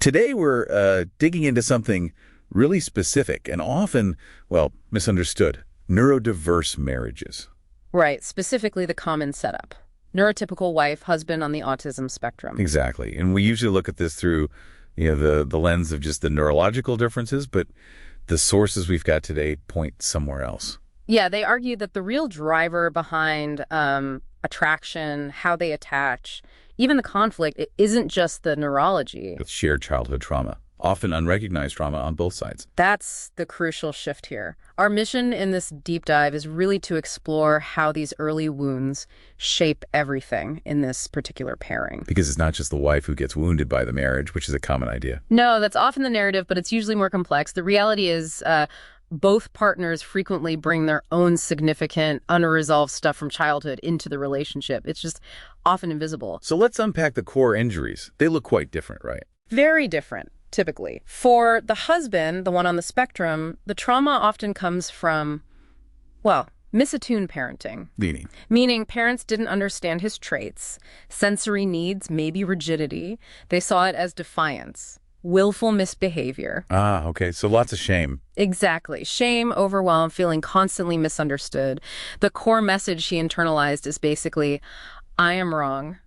Today we're digging into something really specific and often, well, misunderstood. Neurodiverse marriages. Right, specifically the common setup. Neurotypical wife, husband on the autism spectrum. Exactly. And we usually look at this through, the lens of just the neurological differences, but the sources we've got today point somewhere else. Yeah, they argue that the real driver behind attraction, how they attach, even the conflict, it isn't just the neurology. With shared childhood trauma, often unrecognized trauma on both sides. That's the crucial shift here. Our mission in this deep dive is really to explore how these early wounds shape everything in this particular pairing. Because it's not just the wife who gets wounded by the marriage, which is a common idea. No, that's often the narrative, but it's usually more complex. The reality is both partners frequently bring their own significant, unresolved stuff from childhood into the relationship. It's just often invisible. So let's unpack the core injuries. They look quite different, right? Very different, typically. For the husband, the one on the spectrum, the trauma often comes from, well, misattuned parenting. Meaning parents didn't understand his traits, sensory needs, maybe rigidity. They saw it as defiance, willful misbehavior. Ah, okay. So lots of shame. Exactly. Shame, overwhelm, feeling constantly misunderstood. The core message he internalized is basically, I am wrong,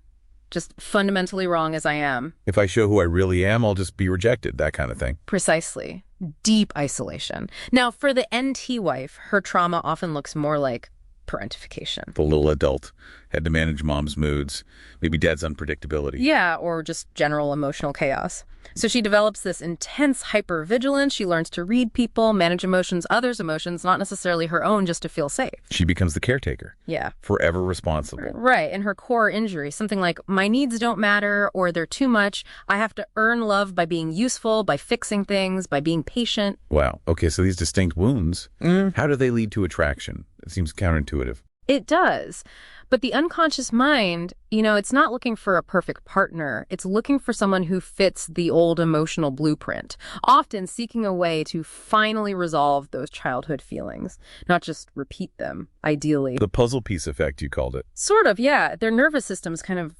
just fundamentally wrong as I am. If I show who I really am, I'll just be rejected, that kind of thing. Precisely. Deep isolation. Now, for the NT wife, her trauma often looks more like parentification. The little adult had to manage mom's moods, maybe dad's unpredictability. Yeah, or just general emotional chaos. So she develops this intense hypervigilance. She learns to read people, manage emotions, others' emotions, not necessarily her own, just to feel safe. She becomes the caretaker. Yeah. Forever responsible. Right. And her core injury, something like, my needs don't matter, or they're too much. I have to earn love by being useful, by fixing things, by being patient. Wow. Okay, so these distinct wounds, how do they lead to attraction? It seems counterintuitive. It does. But the unconscious mind, it's not looking for a perfect partner. It's looking for someone who fits the old emotional blueprint, often seeking a way to finally resolve those childhood feelings, not just repeat them, ideally. The puzzle piece effect, you called it. Sort of, yeah. Their nervous systems kind of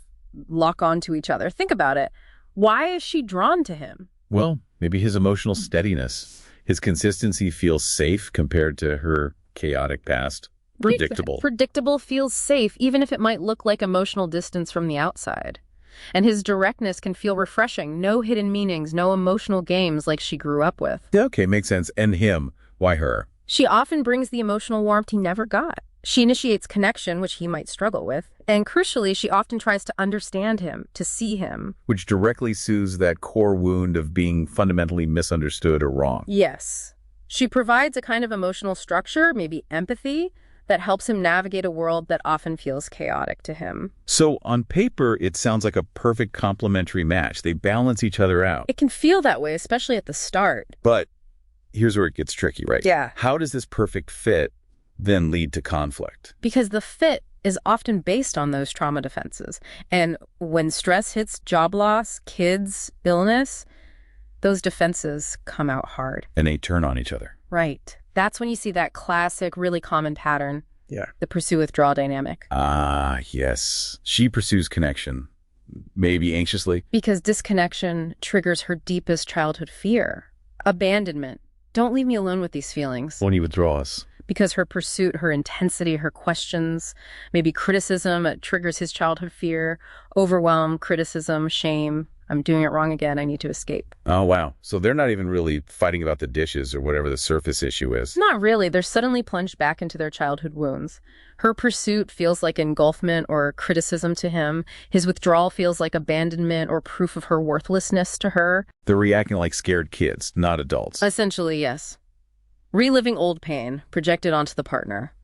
lock onto each other. Think about it. Why is she drawn to him? Well, maybe his emotional steadiness. His consistency feels safe compared to her chaotic past. Predictable. Predictable feels safe, even if it might look like emotional distance from the outside. And his directness can feel refreshing. No hidden meanings, no emotional games like she grew up with. Yeah, okay, makes sense. And him. Why her? She often brings the emotional warmth he never got. She initiates connection, which he might struggle with. And crucially, she often tries to understand him, to see him. Which directly soothes that core wound of being fundamentally misunderstood or wrong. Yes. She provides a kind of emotional structure, maybe empathy, that helps him navigate a world that often feels chaotic to him. So on paper, it sounds like a perfect complementary match. They balance each other out. It can feel that way, especially at the start. But here's where it gets tricky, right? Yeah. How does this perfect fit then lead to conflict? Because the fit is often based on those trauma defenses. And when stress hits, job loss, kids, illness, those defenses come out hard. And they turn on each other. Right. That's when you see that classic, really common pattern. Yeah. The pursue-withdraw dynamic. Ah, yes. She pursues connection, maybe anxiously. Because disconnection triggers her deepest childhood fear. Abandonment. Don't leave me alone with these feelings. When he withdraws. Because her pursuit, her intensity, her questions, maybe criticism, it triggers his childhood fear. Overwhelm, criticism, shame. I'm doing it wrong again. I need to escape. Oh, wow. So they're not even really fighting about the dishes or whatever the surface issue is. Not really. They're suddenly plunged back into their childhood wounds. Her pursuit feels like engulfment or criticism to him. His withdrawal feels like abandonment or proof of her worthlessness to her. They're reacting like scared kids, not adults. Essentially, yes. Reliving old pain projected onto the partner.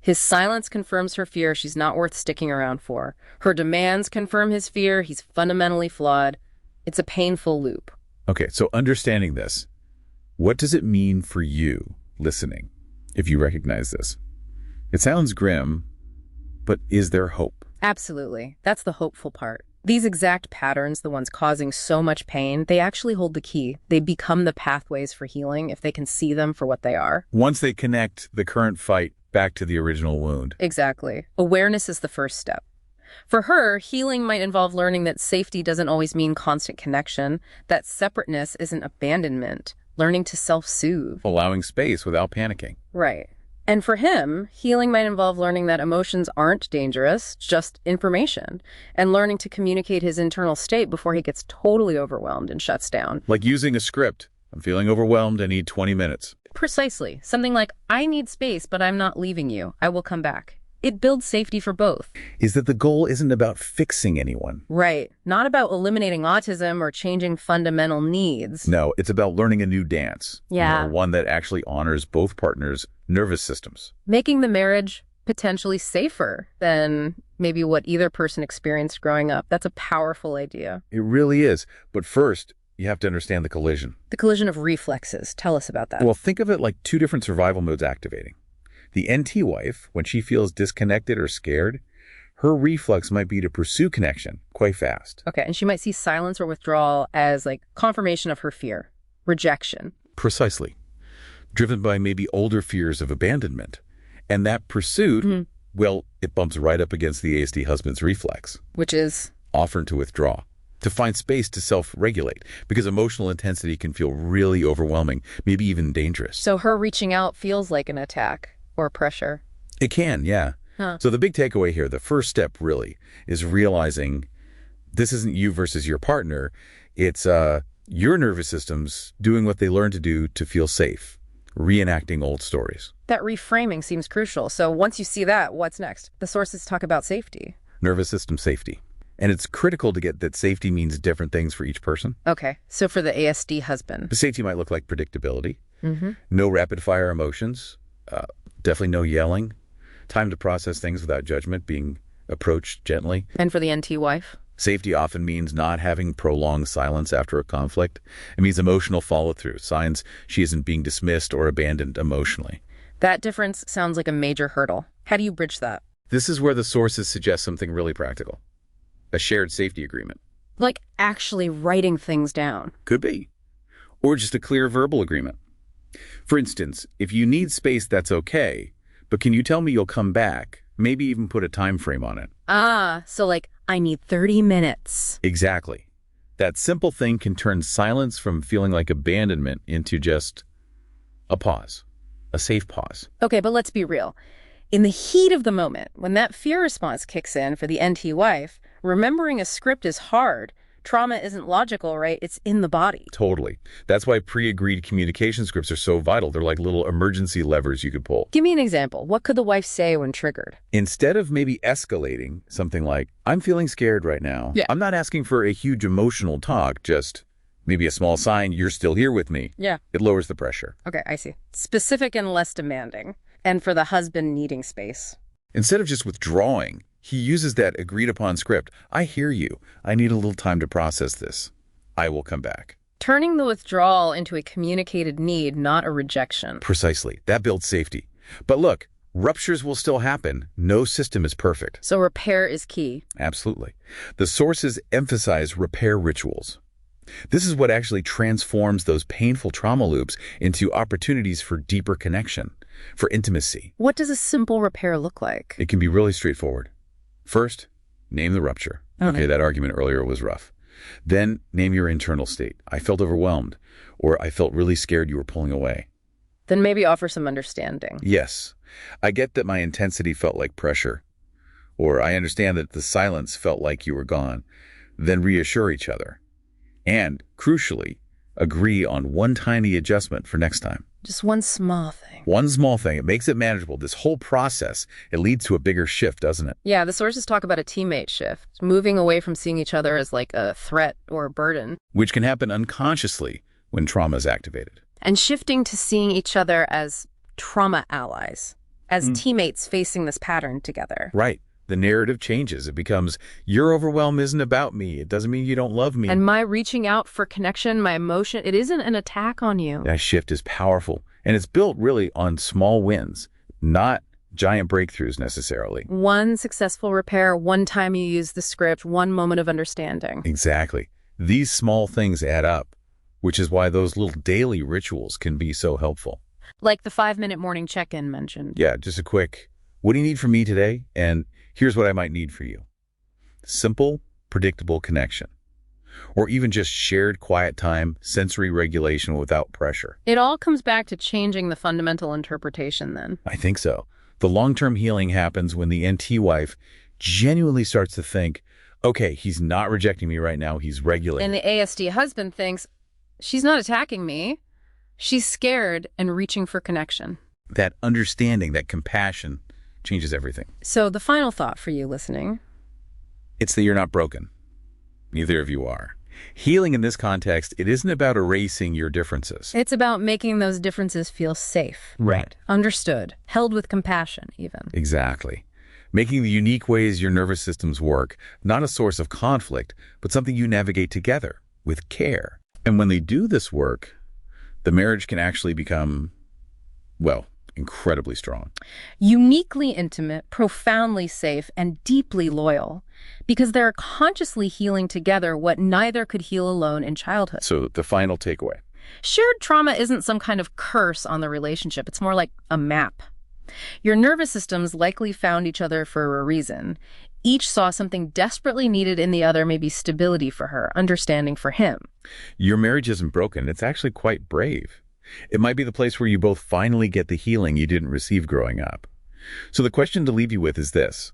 His silence confirms her fear she's not worth sticking around for. Her demands confirm his fear he's fundamentally flawed. It's a painful loop. Okay, so understanding this, what does it mean for you listening, if you recognize this? It sounds grim, but is there hope? Absolutely. That's the hopeful part. These exact patterns, the ones causing so much pain, they actually hold the key. They become the pathways for healing if they can see them for what they are. Once they connect the current fight back to the original wound. Exactly. Awareness is the first step. For her, healing might involve learning that safety doesn't always mean constant connection, that separateness isn't abandonment, learning to self-soothe. Allowing space without panicking. Right. And for him, healing might involve learning that emotions aren't dangerous, just information, and learning to communicate his internal state before he gets totally overwhelmed and shuts down. Like using a script. I'm feeling overwhelmed. I need 20 minutes. Precisely. Something like, I need space, but I'm not leaving you. I will come back. It builds safety for both. Is that the goal isn't about fixing anyone. Right. Not about eliminating autism or changing fundamental needs. No, it's about learning a new dance. Yeah. One that actually honors both partners' nervous systems. Making the marriage potentially safer than maybe what either person experienced growing up. That's a powerful idea. It really is. But first, you have to understand the collision. The collision of reflexes. Tell us about that. Well, think of it like two different survival modes activating. The NT wife, when she feels disconnected or scared, her reflex might be to pursue connection quite fast. Okay, and she might see silence or withdrawal as like confirmation of her fear, rejection. Precisely. Driven by maybe older fears of abandonment. And that pursuit, well, it bumps right up against the ASD husband's reflex. Which is? Offering to withdraw, to find space to self-regulate, because emotional intensity can feel really overwhelming, maybe even dangerous. So her reaching out feels like an attack or pressure. It can, yeah. Huh. So the big takeaway here, the first step really, is realizing this isn't you versus your partner. It's your nervous system's doing what they learn to do to feel safe, reenacting old stories. That reframing seems crucial. So once you see that, what's next? The sources talk about safety. Nervous system safety. And it's critical to get that safety means different things for each person. Okay, so for the ASD husband. The safety might look like predictability, no rapid-fire emotions, definitely no yelling, time to process things without judgment, being approached gently. And for the NT wife? Safety often means not having prolonged silence after a conflict. It means emotional follow-through, signs she isn't being dismissed or abandoned emotionally. That difference sounds like a major hurdle. How do you bridge that? This is where the sources suggest something really practical. A shared safety agreement. Like actually writing things down. Could be. Or just a clear verbal agreement. For instance, if you need space, that's okay, but can you tell me you'll come back? Maybe even put a time frame on it. Ah, so like, I need 30 minutes. Exactly. That simple thing can turn silence from feeling like abandonment into just a pause, a safe pause. Okay, but let's be real. In the heat of the moment, when that fear response kicks in for the NT wife, remembering a script is hard. Trauma isn't logical, right? It's in the body. Totally. That's why pre-agreed communication scripts are so vital. They're like little emergency levers you could pull. Give me an example. What could the wife say when triggered? Instead of maybe escalating something like, I'm feeling scared right now. Yeah. I'm not asking for a huge emotional talk, just maybe a small sign, you're still here with me. Yeah. It lowers the pressure. Okay, I see. Specific and less demanding. And for the husband needing space. Instead of just withdrawing, he uses that agreed-upon script. I hear you. I need a little time to process this. I will come back. Turning the withdrawal into a communicated need, not a rejection. Precisely. That builds safety. But look, ruptures will still happen. No system is perfect. So repair is key. Absolutely. The sources emphasize repair rituals. This is what actually transforms those painful trauma loops into opportunities for deeper connection, for intimacy. What does a simple repair look like? It can be really straightforward. First, name the rupture. Okay, that argument earlier was rough. Then name your internal state. I felt overwhelmed, or I felt really scared you were pulling away. Then maybe offer some understanding. Yes, I get that my intensity felt like pressure, or I understand that the silence felt like you were gone. Then reassure each other. And, crucially, agree on one tiny adjustment for next time. Just one small thing. One small thing. It makes it manageable. This whole process, it leads to a bigger shift, doesn't it? Yeah, the sources talk about a teammate shift, moving away from seeing each other as like a threat or a burden. Which can happen unconsciously when trauma is activated. And shifting to seeing each other as trauma allies, as teammates facing this pattern together. Right. The narrative changes. It becomes, your overwhelm isn't about me. It doesn't mean you don't love me. And my reaching out for connection, my emotion, it isn't an attack on you. That shift is powerful. And it's built really on small wins, not giant breakthroughs necessarily. One successful repair, one time you use the script, one moment of understanding. Exactly. These small things add up, which is why those little daily rituals can be so helpful. Like the 5-minute morning check-in mentioned. Yeah, just a quick, what do you need from me today? And here's what I might need for you. simple, predictable connection. Or even just shared quiet time, sensory regulation without pressure. It all comes back to changing the fundamental interpretation then. I think so. The long-term healing happens when the NT wife genuinely starts to think, okay, he's not rejecting me right now, he's regulating. And the ASD husband thinks, she's not attacking me. She's scared and reaching for connection. That understanding, that compassion changes everything. So the final thought for you listening. It's that you're not broken. Neither of you are. Healing in this context, it isn't about erasing your differences. It's about making those differences feel safe. Right. Understood. Held with compassion, even. Exactly. Making the unique ways your nervous systems work not a source of conflict, but something you navigate together with care. And when they do this work, the marriage can actually become, well, incredibly strong. Uniquely intimate, profoundly safe, and deeply loyal, because they're consciously healing together what neither could heal alone in childhood. So the final takeaway. Shared trauma isn't some kind of curse on the relationship. It's more like a map. Your nervous systems likely found each other for a reason. Each saw something desperately needed in the other, maybe stability for her, understanding for him. Your marriage isn't broken. It's actually quite brave. It might be the place where you both finally get the healing you didn't receive growing up. So the question to leave you with is this.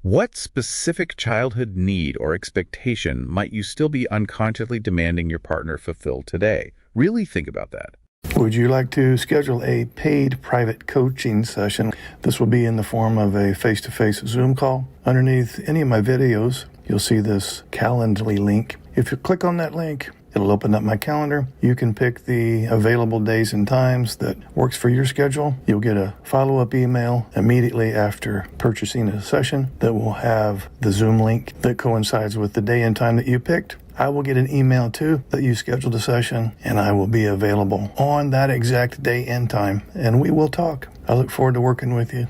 What specific childhood need or expectation might you still be unconsciously demanding your partner fulfill today? Really think about that. Would you like to schedule a paid private coaching session? This will be in the form of a face-to-face Zoom call. Underneath any of my videos, you'll see this Calendly link. If you click on that link, it'll open up my calendar. You can pick the available days and times that works for your schedule. You'll get a follow-up email immediately after purchasing a session that will have the Zoom link that coincides with the day and time that you picked. I will get an email too that you scheduled a session, and I will be available on that exact day and time, and we will talk. I look forward to working with you.